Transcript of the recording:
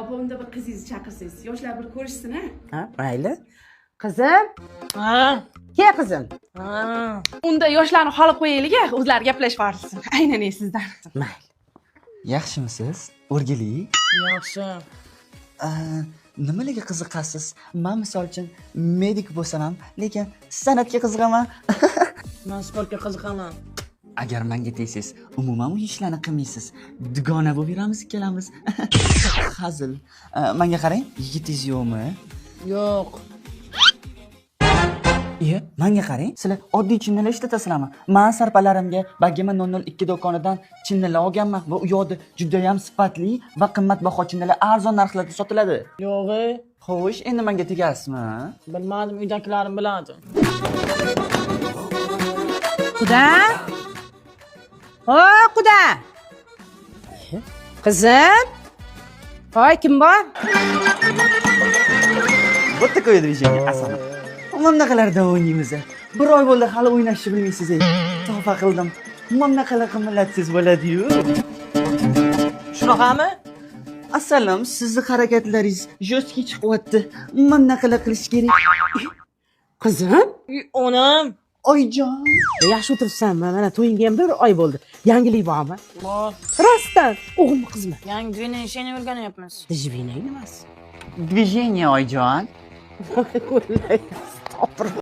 opamda bir qizingizni chaqirsangiz, yoshlar bir ko'rishsin, ha? Ha, mayli. Qizim? Ha. Kel qizim. Ha. Unda yoshlarni xoli qo'yaylik-a, o'zlari gaplashib yuborsin. Aynan sizdan. Mayli. Yaxshimisiz? O'rgili? Yaxshi. Nimalarga qiziqasiz? Men misol uchun medik bo'lsam ham, lekin san'atga qiziqaman. Men sportga qiziqaman. Agar menga deysiz, umuman u ishlarni qilmaysiz. Dugona bo'lib yuramiz ikkalamiz. Hazil. Menga qarang, yigitingiz yo'qmi? Yo'q. Menga qarang, sizlar oddiy chinnilar ishlatasizlarmi? Men sarpalarimga Bagima 002 do'konidan chinnilar olganman va u yoqda juda ham sifatli va qimmatbaho chinnilar arzon narxlarda sotiladi. Yo'q. Xo'sh, endi menga tegasizmi? Bilmadim, uydagilarim biladi. Quda? Hoy, quda. Qizim? Hoy, kim bor? Bo'tta qo'yadi ishga asal. Mana bunaqalarda o'ynaymiz. Bir oy bo'ldi hali o'ynashni bilmaysiz. Tavba qildim. Mana bunaqalar qimirlatsangiz bo'ladi-yu. Shunaqami? Assalom, sizning harakatlaringiz jo'stki chiqyapti. Mana bunaqalar qilish kerak. Qizim? Onam. Oyjon. Yaxshi o'tiribsanmi? Mana to'yingga ham 1 oy bo'ldi. Yangilik bormi? Bor. Rostdan, o'g'ilmi, qizmi? Yangi движение ishini o'rganyapmiz. Dijvina nimasi? Движение, oyjon. Stop.